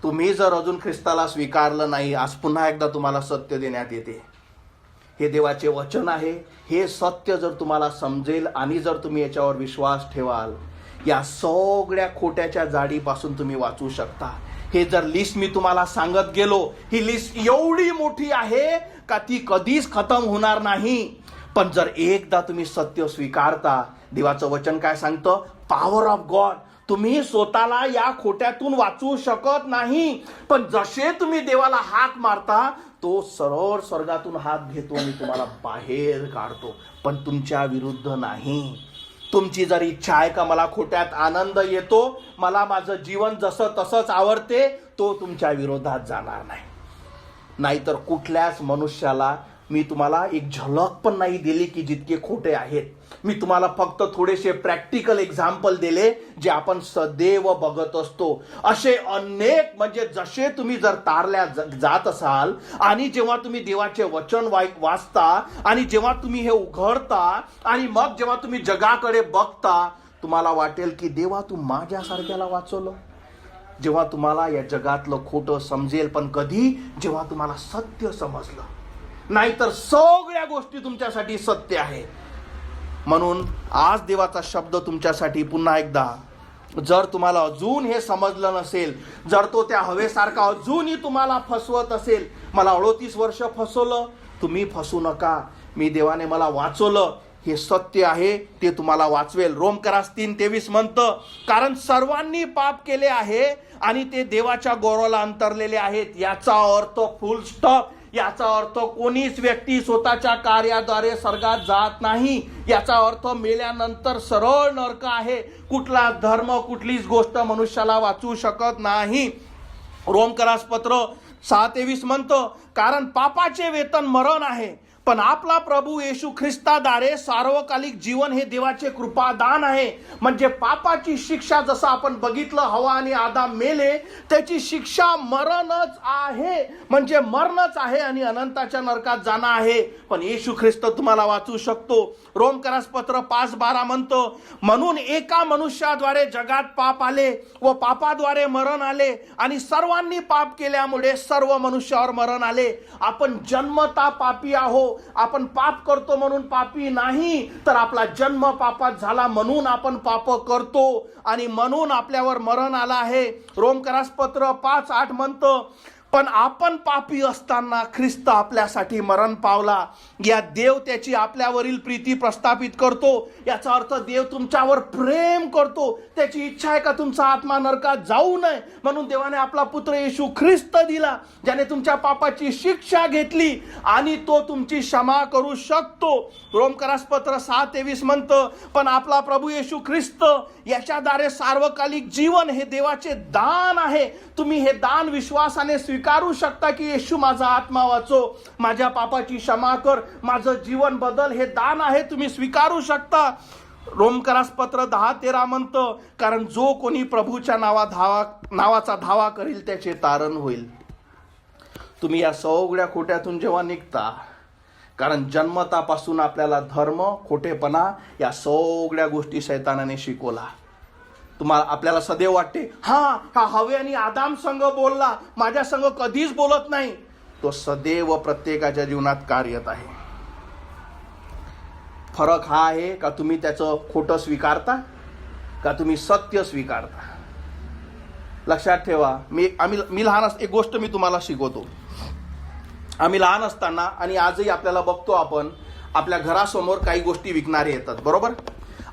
तुम्ही जर अजून ख्रिस्ताला स्वीकारलं नाही, आज पुन्हा एकदा तुम्हाला सत्य देण्यात येते. हे देवाचे वचन आहे, हे सत्य जर तुम्हाला समजेल आणि जर तुम्ही याच्यावर विश्वास ठेवाल, या सगळ्या खोट्याच्या जाळीपासून तुम्ही वाचू शकता. हे जर लिस्ट मी तुम्हाला सांगत गेलो, ही लिस्ट एवढी मोठी आहे का ती कधीच खतम होणार नाही. पण जर एकदा तुम्ही सत्य स्वीकारता, देवाचं वचन काय सांगतं, पॉवर ऑफ गॉड, तुम्ही स्वतःला या खोट्यातून वाचवू शकत नाही. पण जसे तुम्ही देवाला हाक मारता, तो सरळ स्वर्गातून हात घेतो आणि तुम्हाला बाहेर काढतो, पण तुमच्या विरुद्ध नाही. तुमची जर इच्छा आहे का मला खोट्यात आनंद येतो, मला माझं जीवन जसं तसंच आवडते, तो तुमच्या विरोधात जाणार नाही. नाहीतर कुठल्याच मनुष्याला मी तुम्हाला एक झलक पण नाही दिली की जितके खोटे आहेत. मी तुम्हाला फक्त थोडेसे प्रॅक्टिकल एक्झाम्पल दिले जे आपण सदैव बघत असतो. असे अनेक, म्हणजे जसे तुम्ही जर तारल्या जात असाल आणि जेव्हा तुम्ही देवाचे वचन वाचता आणि जेव्हा तुम्ही हे उघडता आणि मग जेव्हा तुम्ही जगाकडे बघता, तुम्हाला वाटेल की देवा तू माझ्यासारख्याला वाचवलं. जेव्हा तुम्हाला या जगातलं खोटं समजेल, पण कधी, जेव्हा तुम्हाला सत्य समजलं. नाहीतर सगळ्या गोष्टी तुमच्यासाठी सत्य आहे. म्हणून आज देवाचा शब्द तुमच्यासाठी पुन्हा एकदा, जर तुम्हाला अजून हे समजलं नसेल, जर तो त्या हवेसारखा अजूनही तुम्हाला फसवत असेल, मला 38 वर्ष फसवलं, तुम्ही फसू नका. मी देवाने मला वाचवलं, हे सत्य आहे, ते तुम्हाला वाचवेल. रोमकरास 3:23 म्हणतं, कारण सर्वांनी पाप केले आहे आणि ते देवाच्या गौरवाला अंतरलेले आहेत. याचा अर्थ फुल स्टॉप. याचा अर्थ कोणीच व्यक्ती स्वतःच्या कार्याद्वारे स्वर्गात जात नाही. याचा अर्थ मेल्यानंतर सरळ नरक आहे. कुठला धर्म, कुठलीच गोष्ट मनुष्याला वाचवू शकत नाही. रोमकरास पत्र 6:23 म्हणतं, कारण पापाचे वेतन मरण आहे, पण आपला प्रभू येशू ख्रिस्ताद्वारे सार्वकालिक जीवन हे देवाचे कृपादान आहे. म्हणजे पापाची शिक्षा, जसं आपण बघितलं, हवा आणि आदाम मेले, त्याची शिक्षा मरणच आहे, म्हणजे मरणच आहे आणि अनंताच्या नरकात जाणं आहे. पण येशू ख्रिस्त तुम्हाला वाचू शकतो. रोमकरास पत्र 5:12 म्हणतो, म्हणून एका मनुष्याद्वारे जगात पाप आले व पापाद्वारे मरण आले आणि सर्वांनी पाप केल्यामुळे सर्व मनुष्यावर मरण आले. आपण जन्मता पापी आहोत. आपण पाप करतो म्हणून पापी नाही, तर आपला जन्म पापात झाला म्हणून आपण पाप करतो आणि म्हणून आपल्यावर मरण आला आहे. रोमकरास पत्र 5:8 म्हणतं, पण आपण पापी असताना ख्रिस्त आपल्यासाठी मरण पावला. या देव त्याची आपल्यावरील प्रीती प्रस्थापित करतो. याचा अर्थ देव तुमच्यावर प्रेम करतो. त्याची इच्छा आहे का तुमचा आत्मा नरकात जाऊ नये, म्हणून देवाने आपला पुत्र येशू ख्रिस्त दिला, ज्याने तुमच्या पापाची शिक्षा घेतली आणि तो तुमची क्षमा करू शकतो. रोमकरासपत्र 6:23 म्हणतं, पण आपला प्रभू येशू ख्रिस्त याच्याद्वारे सार्वकालिक जीवन हे देवाचे दान आहे. तुम्ही हे दान विश्वासाने स्वीकारू शकता की येशू माझा आत्मा वाचो, माझ्या पापाची क्षमा कर, माझं जीवन बदल, हे दान आहे, तुम्ही स्वीकारू शकता. रोमकरासपत्र 10:13 म्हणतं, कारण जो कोणी प्रभूच्या नावाचा धावा करील त्याचे तारण होईल. तुम्ही या सगळ्या खोट्यातून जेव्हा निघता, कारण जन्मतापासून आपल्याला धर्म, खोटेपणा या सगळ्या गोष्टी शैतानाने शिकवला. आपल्याला सदैव वाटते हा हवे आणि आदाम संघ बोलला, माझ्या संघ कधीच बोलत नाही. तो सदैव प्रत्येकाच्या जीवनात कार्यरत आहे. फरक हा आहे का तुम्ही त्याचं खोटं स्वीकारता का तुम्ही सत्य स्वीकारता. लक्षात ठेवा, मी लहान एक गोष्ट मी तुम्हाला शिकवतो. आम्ही लहान असताना आणि आजही आपल्याला बघतो, आपण आपल्या घरासमोर काही गोष्टी विकणारे येतात, बरोबर,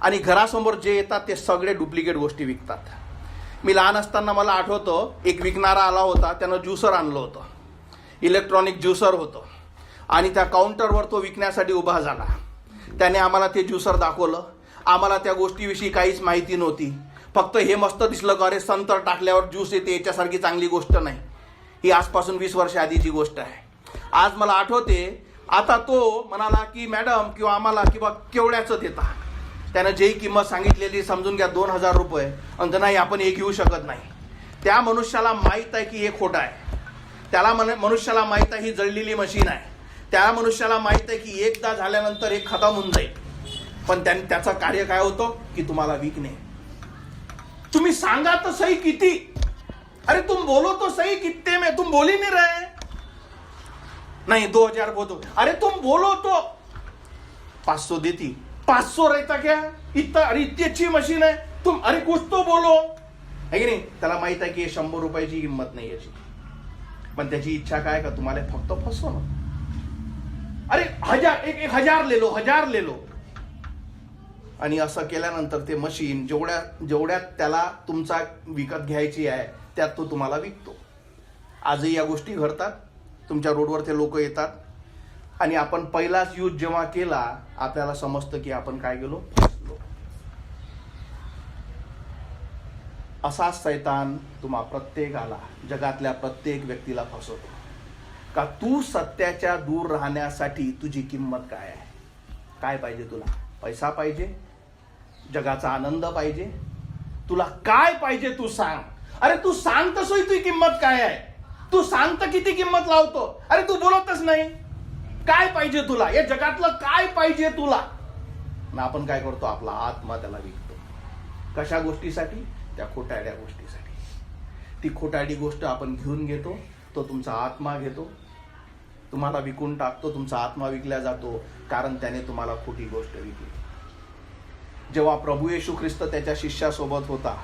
आणि घरासमोर जे येतात ते सगळे डुप्लिकेट गोष्टी विकतात. मी लहान असताना मला आठवतं, एक विकणारा आला होता, त्यानं ज्युसर आणलं होतं, इलेक्ट्रॉनिक ज्युसर होतं, आणि त्या काउंटरवर तो विकण्यासाठी उभा झाला. त्याने आम्हाला ते ज्युसर दाखवलं. आम्हाला त्या गोष्टीविषयी काहीच माहिती नव्हती. फक्त हे मस्त दिसलं का, अरे संतर टाकल्यावर ज्यूस येते, याच्यासारखी चांगली गोष्ट नाही. ही आजपासून 20 वर्ष आधीची गोष्ट आहे. आज मला आठवते, आता तो म्हणाला की मॅडम किंवा आम्हाला किंवा केवढ्याचं देता. त्यानं जे किंमत सांगितलेली समजून घ्या 2000 रुपये, आणि नाही आपण हे घेऊ शकत नाही. त्या मनुष्याला माहीत आहे की हे खोटं आहे. त्याला मनुष्याला माहीत आहे ही जळलेली मशीन आहे. त्या मनुष्याला माहीत आहे की एकदा झाल्यानंतर हे खतम होऊन जाईल. पण त्याचं कार्य काय होतं की तुम्हाला विकणे. तुम्ही सांगा तो सही किती, अरे तुम बोलो तो सही कितने में, तुम बोल ही नहीं रहे. नहीं 2000 बोलो, अरे तुम बोलो तो 500 देती. 500 रहता क्या इतना, अरे इतनी अच्छी मशीन है तुम, अरे कुछ तो बोलो, है की नाही. त्याला माहित आहे की 100 रुपयाची किंमत नाही याची, पण त्याची इच्छा काय का तुम्हाला फक्त फसवणं. अरे 1000 ले लो, 1000 ले लो. आणि असं केल्यानंतर ते मशीन जेवढ्यात त्याला तुमचा विकत घ्यायची आहे त्यात तो तुम्हाला विकतो. आजही या गोष्टी घडतात. तुमच्या रोडवर ते लोक येतात, आणि आपण पहिलाच यूज जेव्हा केला आपल्याला समजतं की आपण काय गेलो, फसलो. असाच शैतान तुम्हा प्रत्येकाला, जगातल्या प्रत्येक व्यक्तीला फसवतो. का तू सत्याच्या दूर राहण्यासाठी तुझी किंमत काय आहे. काय पाहिजे तुला, पैसा पाहिजे, जगाचा आनंद पाहिजे, तुला काय पाहिजे तू सांग. अरे तू सांग तसोही तुझी किंमत काय आहे. तू सांग तर किती किंमत लावतो. अरे तू बोलतच नाही. काय पाहिजे तुला, या जगातलं काय पाहिजे तुला. ना आपण काय करतो, आपला आत्मा त्याला विकतो. कशा गोष्टीसाठी, त्या खोटारड्या गोष्टीसाठी. ती खोटारडी गोष्ट आपण घेऊन घेतो, तो तुमचा आत्मा घेतो, तुम्हाला विकून टाकतो. तुमचा आत्मा विकला जातो कारण त्याने तुम्हाला खोटी गोष्ट विकली. जेव्हा प्रभू येशू ख्रिस्त त्याच्या शिष्यासोबत होता,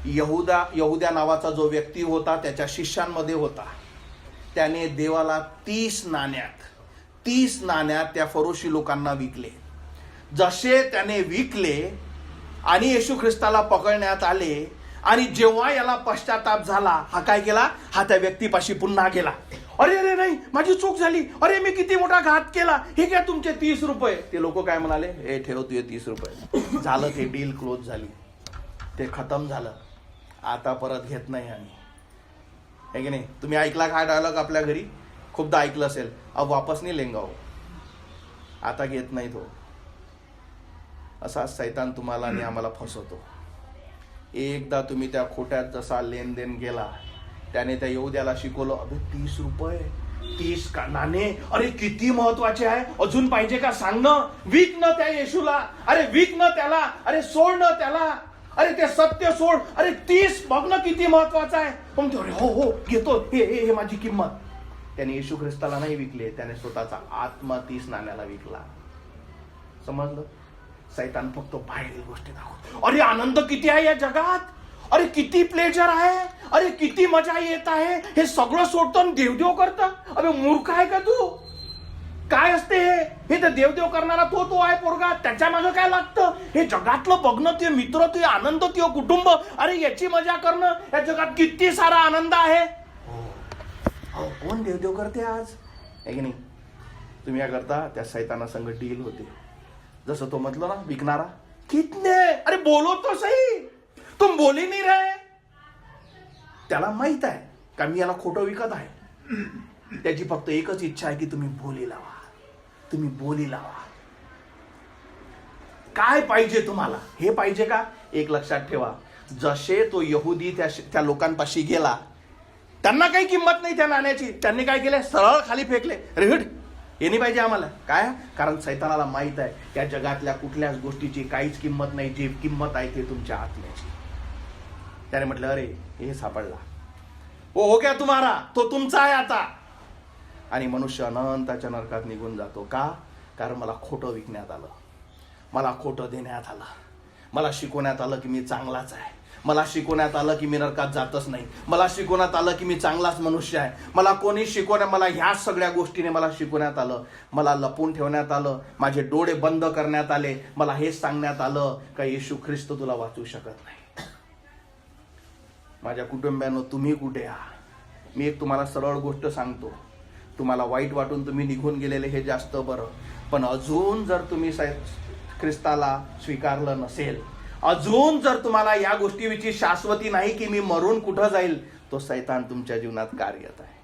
यहुद्या नावाचा जो व्यक्ती होता त्याच्या शिष्यांमध्ये होता, त्याने देवाला 30 नाण्यात त्या फरोशी लोकांना विकले. जसे त्याने विकले आणि येशू ख्रिस्ताला पकडण्यात आले, आणि जेव्हा याला पश्चाताप झाला, हा काय केला, हा त्या व्यक्तीपाशी पुन्हा गेला. अरे नाही, माझी चूक झाली, अरे मी किती मोठा घात केला, हे घ्या तुमचे 30 रुपये. ते लोक काय म्हणाले, हे ठेव तुझे 30 रुपये. झालं, ते डील क्लोज झाली, ते खतम झालं. आता परत घेत नाही आम्ही, है की नाही. तुम्ही ऐकला का डायलॉग, आपल्या घरी खूपदा ऐकलं असेल, अब वापस नाही लेंगा हो, आता घेत नाही तो. असा सैतान तुम्हाला आणि आम्हाला फसवतो. एकदा तुम्ही त्या खोट्यात जसा लेनदेन गेला, त्याने त्या यहुद्याला शिकवलं, अबे 30 रुपये, 30 नाणे, अरे किती महत्वाचे आहे, अजून पाहिजे का सांग न. विक न त्या येशूला, अरे विक न त्याला, अरे सोड न त्याला, अरे ते सत्य सोड, अरे 30 बघ ना किती महत्वाचं आहे. पण ते हो घेतो, हे माझी किंमत. त्याने येशू ख्रिस्ताला नाही विकले, त्याने स्वतःचा आत्मा 30 नाण्याला विकला. समजलं. सैतान फक्त बाहेरील गोष्टी दाखवतो. अरे आनंद किती आहे या जगात, अरे किती प्लेजर आहे, अरे किती मजा येत आहे, हे सगळं सोडतो आणि देवदेव करता. अरे मूर्ख आहे का तू? काय असते हे तर देवदेव करणारा तो आहे पोरगा, त्याच्या मागे काय लागतं? हे जगातलं बघणं, ते मित्र, ते आनंद, ते कुटुंब, अरे याची मजा करणं. या जगात किती सारा आनंद आहे. कोण देवदेव करते आज, आहे की नाही? तुम्ही या करता त्या सैताना संग डील होते. जसं तो म्हटलं ना विकणारा, कितने, अरे बोलो तो सही, तुम बोली नाही रहे. त्याला माहित आहे का मी याला खोटं विकत आहे. त्याची फक्त एकच इच्छा आहे की तुम्ही बोली लावा, तुम्ही बोली लावा. काय पाहिजे तुम्हाला, हे पाहिजे का? एक लक्षात ठेवा, जसे तो यहुदी त्या लोकांपाशी गेला, त्यांना काही किंमत नाही त्या नाण्याची. त्यांनी काय केले? सरळ खाली फेकले. रेहड हे नाही पाहिजे आम्हाला. काय? कारण सैतानाला माहित आहे या जगातल्या कुठल्याच गोष्टीची काहीच किंमत नाही. जी किंमत आहे ते तुमच्या आत्म्याची. त्याने म्हटलं अरे हे सापडला, हो गया तुम्हारा, तो तुमचा आहे आता. आणि मनुष्य अनंताच्या नरकात निघून जातो. का? कारण मला खोटं विकण्यात आलं, मला खोटं देण्यात आलं, मला शिकवण्यात आलं की मी चांगलाच आहे, मला शिकवण्यात आलं की मी नरकात जातच नाही, मला शिकवण्यात आलं की मी चांगलाच मनुष्य आहे. मला कोणी मला ह्या सगळ्या गोष्टीने मला शिकवण्यात आलं, मला लपून ठेवण्यात आलं, माझे डोळे बंद करण्यात आले. मला हेच सांगण्यात आलं का येशू ख्रिस्त तुला वाचू शकत नाही. माझ्या कुटुंबियांनो, तुम्ही कुठे आहात? मी एक तुम्हाला सरळ गोष्ट सांगतो. तुम्हाला वाईट वाटून तुम्ही निघून गेलेले हे जास्त बरं, पण अजून जर तुम्ही ख्रिस्ताला स्वीकारलं नसेल, अजून जर तुम्हाला या गोष्टीविषयी शाश्वती नाही की मी मरून कुठं जाईल, तो सैतान तुमच्या जीवनात कार्यरत आहे.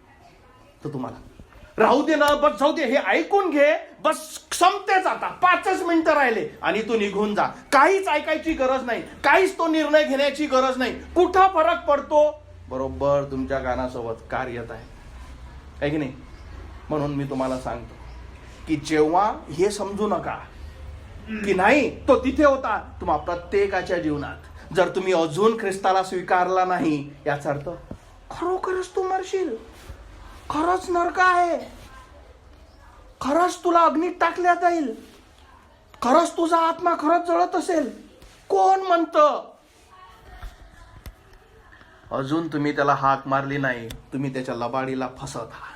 तो तुम्हाला राहू दे ना, बस जाऊ दे, हे ऐकून घे, बस संपतेच आता, 5च मिनिटं राहिले आणि तू निघून जा. काहीच ऐकायची गरज नाही, काहीच तो निर्णय घेण्याची गरज नाही. कुठं फरक पडतो? बरोबर तुमच्या कानासोबत कार्यरत आहे की नाही? म्हणून मी तुम्हाला सांगतो की जेव्हा हे समजू नका की नाही तो तिथे होता, तुम्हा प्रत्येकाच्या जीवनात जर तुम्ही अजून ख्रिस्ताला स्वीकारला नाही, याचा अर्थ खरोखरच तू मरशील, खरंच नरक आहे, खरंच तुला अग्नीत टाकल्या जाईल, खरंच तुझा आत्मा खरंच जळत असेल. कोण म्हणतं? अजून तुम्ही त्याला हाक मारली नाही, तुम्ही त्याच्या लबाडीला फसत आहात.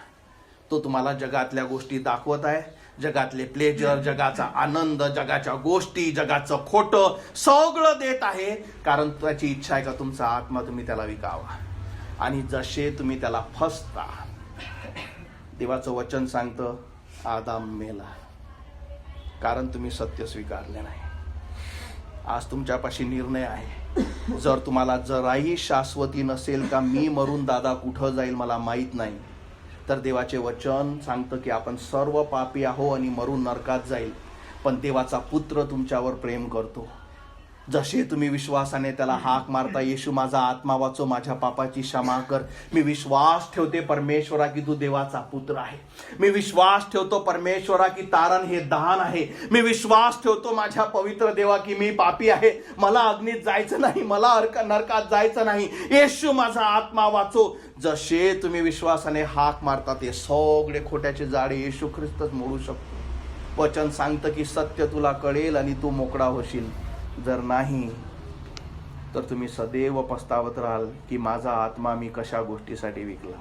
तो तुम्हाला जगातल्या गोष्टी दाखवत आहे, जगातले प्लेजर, जगाचा आनंद, जगाच्या गोष्टी, जगाचं खोटं सगळं देत आहे. कारण त्याची इच्छा आहे का तुमचा आत्मा तुम्ही त्याला विकावा. आणि जसे तुम्ही त्याला फसता, देवाचं वचन सांगतं आदाम मेला, कारण तुम्ही सत्य स्वीकारले नाही. आज तुमच्यापाशी निर्णय आहे. जर तुम्हाला जराही शाश्वती नसेल का मी मरून दादा कुठं जाईल मला माहीत नाही, तर देवाचे वचन सांगतं की आपण सर्व पापी आहो आणि मरून नरकात जाईल. पण देवाचा पुत्र तुमच्यावर प्रेम करतो. जसे तुम्ही विश्वासाने त्याला हाक मारता, येशू माझा आत्मा वाचव, माझ्या पापाची क्षमा कर, मी विश्वास ठेवते परमेश्वरा की तू देवाचा पुत्र आहे, मी विश्वास ठेवतो परमेश्वरा की तारण हे दान आहे, मी विश्वास ठेवतो माझ्या पवित्र देवा की मी पापी आहे, मला अग्नीत जायचं नाही, मला नरकात जायचं नाही, येशू माझा आत्मा वाचव. जसे तुम्ही विश्वासाने हाक मारता ते सगळे खोट्याचे जाळे येशू ख्रिस्तच मोडू शकतो. वचन सांगतं की सत्य तुला कळेल आणि तू मोकळा होशील. जर नाही तर तुम्ही सदैव पस्तावत राहाल की माझा आत्मा मी कशा गोष्टीसाठी विकला.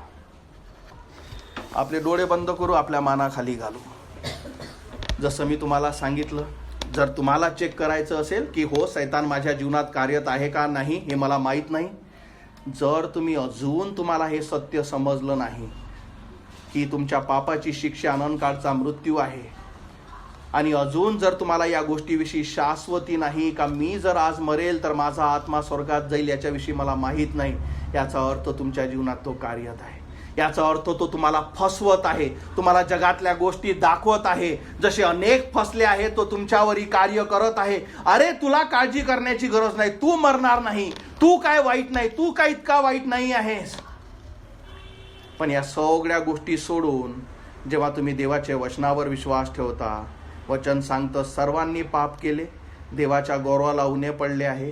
आपले डोळे बंद करू, आपल्या मानाखाली घालू. जसं मी तुम्हाला सांगितलं, जर तुम्हाला चेक करायचं असेल की हो सैतान माझ्या जीवनात कार्यरत आहे का नाही हे मला माहीत नाही, जर तुम्हाला हे सत्य समजलं नाही की तुमच्या पापाची शिक्षा अनंतकाळचा मृत्यू आहे, आणि अजून जर तुम्हाला या गोष्टीविषयी शाश्वती नाही का मी जर आज मरेल तर माझा आत्मा स्वर्गात जाईल याच्याविषयी मला माहीत नाही, याचा अर्थ तुमच्या जीवनात तो कार्यरत आहे. याचा अर्थ तो तुम्हाला फसवत आहे, तुम्हाला जगातल्या गोष्टी दाखवत आहे. जसे अनेक फसले आहेत, तो तुमच्यावरही कार्य करत आहे. अरे तुला काळजी करण्याची गरज नाही, तू मरणार नाही, तू काय वाईट नाही, तू काय इतका वाईट नाही आहेस. पण या सगळ्या गोष्टी सोडून जेव्हा तुम्ही देवाच्या वचनावर विश्वास ठेवता, वचन सांगतं सर्वांनी पाप केले, देवाच्या गौरवाला उणे पडले आहे.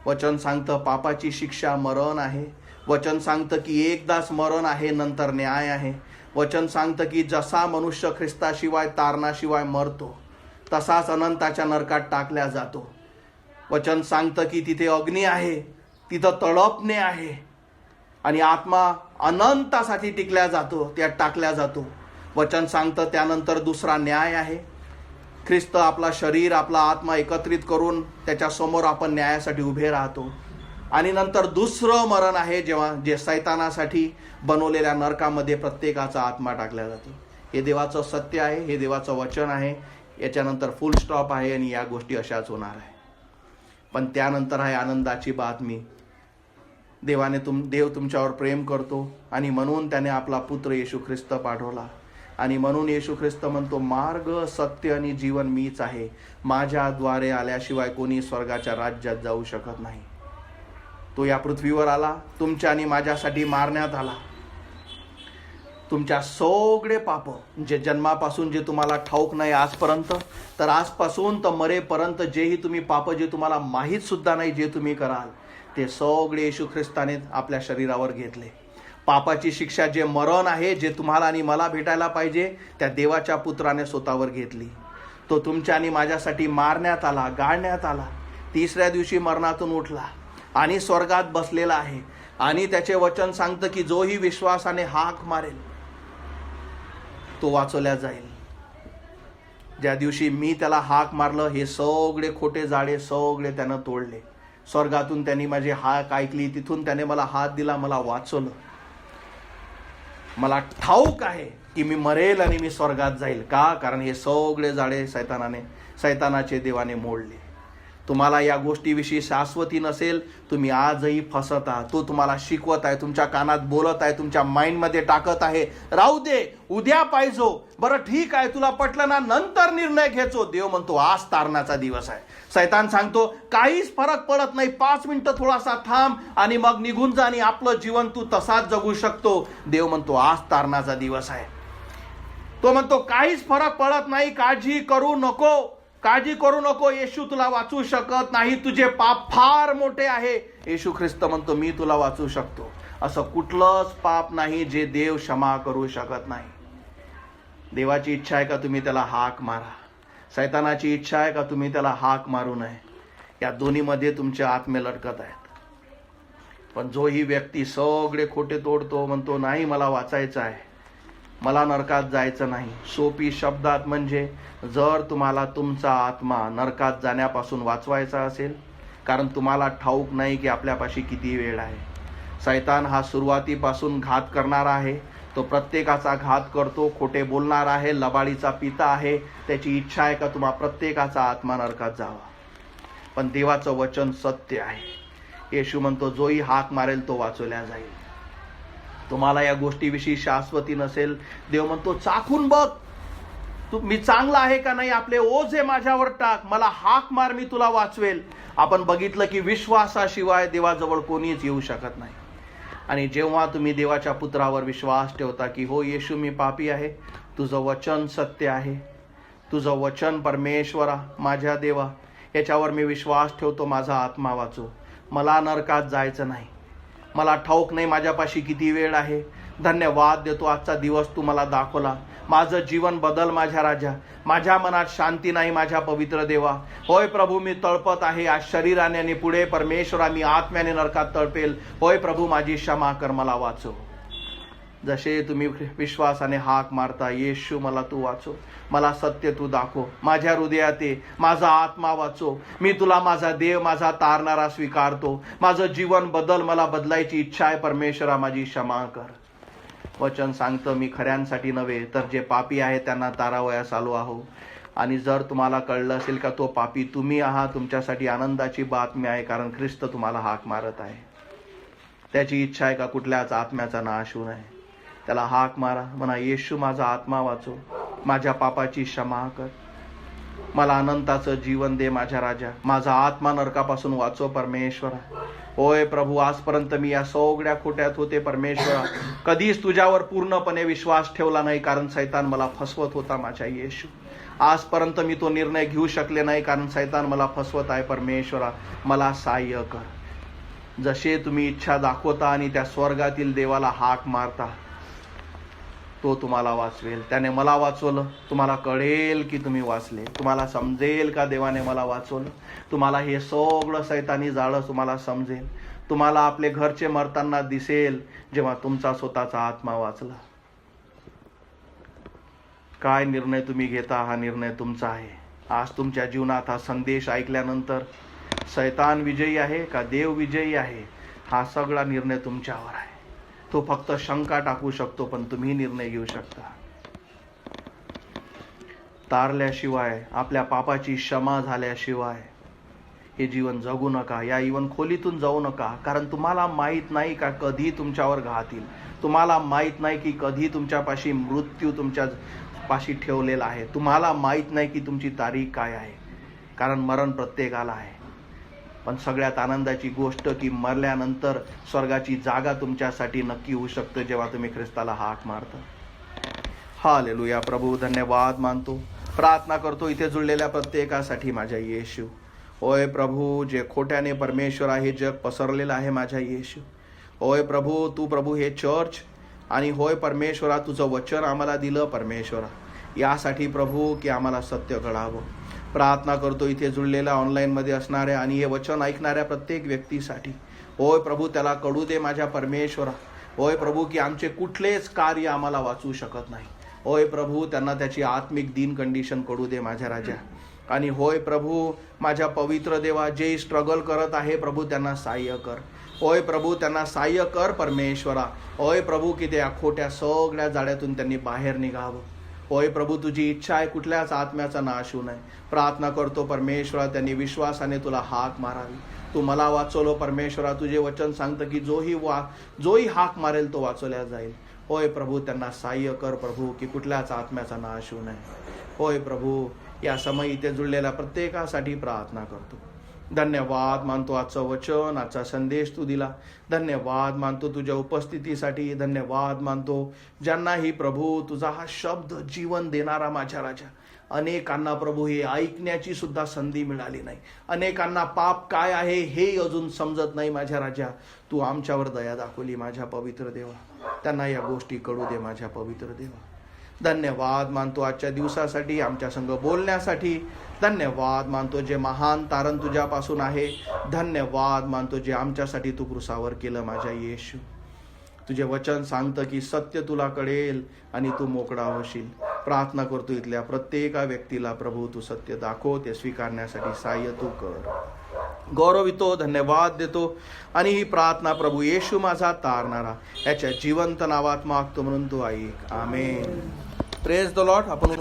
वचन सांगतं पापाची शिक्षा मरण आहे. वचन सांगतं की एकदाच मरण आहे, नंतर न्याय आहे. वचन सांगतं की जसा मनुष्य ख्रिस्ताशिवाय तारणाशिवाय मरतो तसाच अनंताच्या नरकात टाकल्या जातो. वचन सांगतं की तिथे अग्नी आहे, तिथं तळपणे आहे आणि आत्मा अनंतासाठी टिकल्या जातो, त्यात टाकल्या जातो. वचन सांगतं त्यानंतर दुसरा न्याय आहे. ख्रिस्त आपला शरीर आपला आत्मा एकत्रित करून त्याच्यासमोर आपण न्यायासाठी उभे राहतो. आणि नंतर दुसरं मरण आहे, जेव्हा जे सैतानासाठी बनवलेल्या नरकामध्ये प्रत्येकाचा आत्मा टाकला जातो. हे देवाचं सत्य आहे, हे देवाचं वचन आहे. याच्यानंतर फुल स्टॉप आहे आणि या गोष्टी अशाच होणार आहे. पण त्यानंतर आहे आनंदाची बातमी. देव तुमच्यावर प्रेम करतो आणि म्हणून त्याने आपला पुत्र येशू ख्रिस्त पाठवला. आणि म्हणून येशू ख्रिस्त म्हणतो, मार्ग सत्य आणि जीवन मीच आहे, माझ्याद्वारे आल्याशिवाय कोणी स्वर्गाच्या राज्यात जाऊ शकत नाही. तो या पृथ्वीवर आला, तुमच्या आणि माझ्यासाठी मारण्यात आला. तुमच्या सगळे पाप जे जन्मापासून जे तुम्हाला ठाऊक नाही आजपर्यंत, तर आजपासून तर मरेपर्यंत जेही तुम्ही पाप जे तुम्हाला माहीत सुद्धा नाही जे तुम्ही कराल, ते सगळे येशू ख्रिस्ताने आपल्या शरीरावर घेतले. पापाची शिक्षा जे मरण आहे, जे तुम्हाला आणि मला भेटायला पाहिजे, त्या देवाच्या पुत्राने स्वतःवर घेतली. तो तुमच्या आणि माझ्यासाठी मारण्यात आला, गाळण्यात आला, तिसऱ्या दिवशी मरणातून उठला आणि स्वर्गात बसलेला आहे. आणि त्याचे वचन सांगतं की जोही विश्वासाने हाक मारेल तो वाचवल्या जाईल. ज्या दिवशी मी त्याला हाक मारलं, हे सगळे खोटे जाळे सगळे त्यानं तोडले. स्वर्गातून त्यांनी माझी हाक ऐकली, तिथून त्याने मला हात दिला, मला वाचवलं. मला ठाऊक आहे की मी मरेल आणि मी स्वर्गात जाईल. का? कारण हे सगळे जाळे सैतानाचे देवाने मोडले. तुम्हाला या गोष्टीविषयी शाश्वती नसेल, तुम्ही आजही फसत आहात. तो तुम्हाला शिकवत आहे, तुमच्या कानात बोलत आहे, तुमच्या माइंडमध्ये टाकत आहे, राहू दे, उद्या पाहिजो, बरं ठीक आहे, तुला पटलं ना, नंतर निर्णय घ्यायचो. देव म्हणतो आज तारणाचा दिवस आहे. सैतान सांगतो काहीच फरक पडत नाही, 5 मिनिटं थोडासा थांब आणि मग निघून जा आणि आपलं जीवन तू तसाच जगू शकतो. देव म्हणतो आज तारणाचा दिवस आहे. तो म्हणतो काहीच फरक पडत नाही, काळजी करू नको, येशू तुला वाचू शकत नाही, तुझे पाप फार मोठे आहे. येशू ख्रिस्त म्हणतो मी तुला वाचू शकतो. असं कुठलंच पाप नाही जे देव क्षमा करू शकत नाही. देवाची इच्छा आहे का तुम्ही त्याला हाक मारा? सैतानाची इच्छा आहे का तुम्ही त्याला हाक मारू नये? या दोन्हीमध्ये तुमचे आत्मे लटकत आहेत. पण जो ही व्यक्ती सगळे खोटे तोडतो, म्हणतो नाही मला वाचायचं आहे, मला नरकात जायचं नाही. सोपी शब्दात म्हणजे जर तुम्हाला तुमचा आत्मा नरकात जाण्यापासून वाचवायचा असेल, कारण तुम्हाला ठाऊक नाही की आपल्यापाशी किती वेळ आहे. सैतान हा सुरुवातीपासून घात करणारा आहे. तो प्रत्येकाचा घात करतो, खोटे बोलणार आहे, लबाडीचा पिता आहे. त्याची इच्छा आहे का तुम्हा प्रत्येकाचा आत्मा नरकात जावा. पण देवाचं वचन सत्य आहे. येशू म्हणतो जोही हाक मारेल तो वाचवल्या जाईल. तुम्हाला या गोष्टीविषयी शाश्वती नसेल, देव म्हणतो चाखून बघ मी चांगला आहे का नाही, आपले ओझे माझ्यावर टाक, मला हाक मार, मी तुला वाचवेल. आपण बघितलं की विश्वासाशिवाय देवाजवळ कोणीच येऊ शकत नाही. आणि जेव्हा तुम्ही देवाच्या पुत्रावर विश्वास ठेवता की हो येशू मी पापी आहे, तुझं वचन सत्य आहे, तुझं वचन परमेश्वरा माझ्या देवा याच्यावर मी विश्वास ठेवतो, माझा आत्मा वाचो, मला नरकात जायचं नाही, मला ठाऊक नाही माझ्यापाशी किती वेळ आहे. धन्यवाद देतो आजचा दिवस तू मला दाखवला. माझं जीवन बदल माझ्या राजा, माझ्या मनात शांती नाही माझ्या पवित्र देवा. होय प्रभू मी तळपत आहे आज शरीराने आणि पुढे परमेश्वरा मी आत्म्याने नरकात तळपेल. होय प्रभू माझी क्षमा कर, मला वाचव. जसे तुम्ही विश्वासाने हाक मारता येशू मला तू वाचव, मला सत्य तू दाखव, माझ्या हृदयात ये, माझा आत्मा वाचव, मी तुला माझा देव माझा तारणारा स्वीकारतो, माझं जीवन बदल, मला बदलायची इच्छा आहे परमेश्वरा माझी क्षमा कर. वचन सांगतं मी खऱ्यांसाठी नव्हे तर जे पापी आहे त्यांना तारावयास आलो आहो. आणि जर तुम्हाला कळलं असेल का तो पापी तुम्ही आहात, तुमच्यासाठी आनंदाची बातमी आहे, कारण ख्रिस्त तुम्हाला हाक मारत आहे. त्याची इच्छा आहे का कुठल्याच आत्म्याचा नाश होऊ नये. त्याला हाक मारा, म्हणा येशू माझा आत्मा वाचव, माझ्या पापाची क्षमा कर, मला अनंताचं जीवन दे माझ्या राजा, माझा आत्मा नरकापासून वाचव परमेश्वरा. होय प्रभू आजपर्यंत मी या सगळ्या खोट्यात होते परमेश्वरा, कधीच तुझ्यावर पूर्णपणे विश्वास ठेवला नाही, कारण सैतान मला फसवत होता माझ्या येशू. आजपर्यंत मी तो निर्णय घेऊ शकले नाही, कारण सैतान मला फसवत आहे परमेश्वरा, मला सहाय्य कर. जसे तुम्ही इच्छा दाखवता आणि त्या स्वर्गातील देवाला हाक मारता, तो तुम्हाला वाचवेल. त्याने मला वाचवलं, तुम्हाला कळेल की तुम्ही वाचले, तुम्हाला समजेल का देवाने मला वाचवलं, तुम्हाला हे सगळं सैतानी जाळं तुम्हाला समजेल. तुम्हाला आपले घरचे मरताना दिसेल जेव्हा तुमचा स्वतःचा आत्मा वाचला. काय निर्णय तुम्ही घेता हा निर्णय तुमचा आहे. आज तुमच्या जीवनात हा संदेश ऐकल्यानंतर शैतान विजयी आहे का देव विजयी आहे, हा सगळा निर्णय तुमच्यावर आहे. तो फक्त शंका टाकू शकतो, पण तुम्ही निर्णय घेऊ शकता. तारल्याशिवाय, आपल्या पापाची क्षमा झाल्याशिवाय हे जीवन जगू नका. या जीवन खोलीतून जाऊ नका. कारण तुम्हाला माहीत नाही का कधी तुमच्यावर घात येईल. तुम्हाला माहीत नाही की कधी तुमच्यापाशी मृत्यू तुमच्या पाशी ठेवलेला आहे. तुम्हाला माहीत नाही की तुमची तारीख काय आहे. कारण मरण प्रत्येकाला आहे. पण सगळ्यात आनंदाची गोष्ट की मरल्यानंतर स्वर्गाची जागा तुमच्यासाठी नक्की होऊ शकते जेव्हा तुम्ही ख्रिस्ताला हाक मारता. हालेलुया. प्रभू धन्यवाद मानतो, प्रार्थना करतो इथे जुळलेल्या प्रत्येकासाठी माझ्या येशू. ओय प्रभू, जे खोट्याने परमेश्वरा हे जग पसरलेलं आहे माझ्या येशू. ओय प्रभू, तू प्रभू हे चर्च आणि होय परमेश्वरा तुझं वचन आम्हाला दिलं परमेश्वरा, यासाठी प्रभू की आम्हाला सत्य कळावं. प्रार्थना करतो इथे जुळलेल्या ऑनलाईनमध्ये असणाऱ्या आणि हे वचन ऐकणाऱ्या प्रत्येक व्यक्तीसाठी. होय प्रभू, त्याला कळू दे माझ्या परमेश्वरा. होय प्रभू, की आमचे कुठलेच कार्य आम्हाला वाचू शकत नाही. होय प्रभू, त्यांना त्याची आत्मिक दीन कंडिशन कळू दे माझ्या राजा. आणि होय प्रभू, माझ्या पवित्र देवा, जे स्ट्रगल करत आहे प्रभू त्यांना सहाय्य कर. होय प्रभू, त्यांना सहाय्य कर परमेश्वरा. होय प्रभू, की त्या खोट्या सगळ्या जाळ्यातून त्यांनी बाहेर निघावं. होय प्रभू, तुझी इच्छा आहे कुठल्याच आत्म्याचा नाश होऊ नये. प्रार्थना करतो परमेश्वरा, त्यांनी विश्वासाने तुला हाक मारावी. तू मला वाचवलो परमेश्वरा. तुझे वचन सांगतं की जोही हाक मारेल तो वाचवल्या जाईल. होय प्रभू, त्यांना सहाय्य कर प्रभू, की कुठल्याच आत्म्याचा नाश होऊ नये. होय प्रभू, या समय इथे जुळलेल्या प्रत्येकासाठी प्रार्थना करतो. धन्यवाद मानतो आजचं वचन, आजचा संदेश तू दिला. धन्यवाद मानतो तुझ्या उपस्थितीसाठी. धन्यवाद मानतो ज्यांनाही प्रभू तुझा हा शब्द जीवन देणारा माझ्या राजा. अनेकांना प्रभू हे ऐकण्याची सुद्धा संधी मिळाली नाही. अनेकांना पाप काय आहे हे अजून समजत नाही माझ्या राजा. तू आमच्यावर दया दाखवली माझ्या पवित्र देवा. त्यांना या गोष्टी कळू दे माझ्या पवित्र देवा. धन्यवाद मानतो आजच्या दिवसासाठी, आमच्या संग बोलण्यासाठी. धन्यवाद मानतो जे महान तारण तुझ्यापासून आहे. धन्यवाद मानतो जे आमच्यासाठी तू क्रुसावर केलं माझ्या येशू. तुझे वचन सांगतं की सत्य तुला कळेल आणि तू मोकळा होशील. प्रार्थना करतो इथल्या प्रत्येका व्यक्तीला प्रभू तू सत्य दाखव, ते स्वीकारण्यासाठी सहाय्य तू कर. गौरवितो, धन्यवाद देतो आणि ही प्रार्थना प्रभू येशू माझा तारणारा याच्या जिवंत नावात मागतो म्हणून तू ऐक. आमेन. Praise the lord. आपण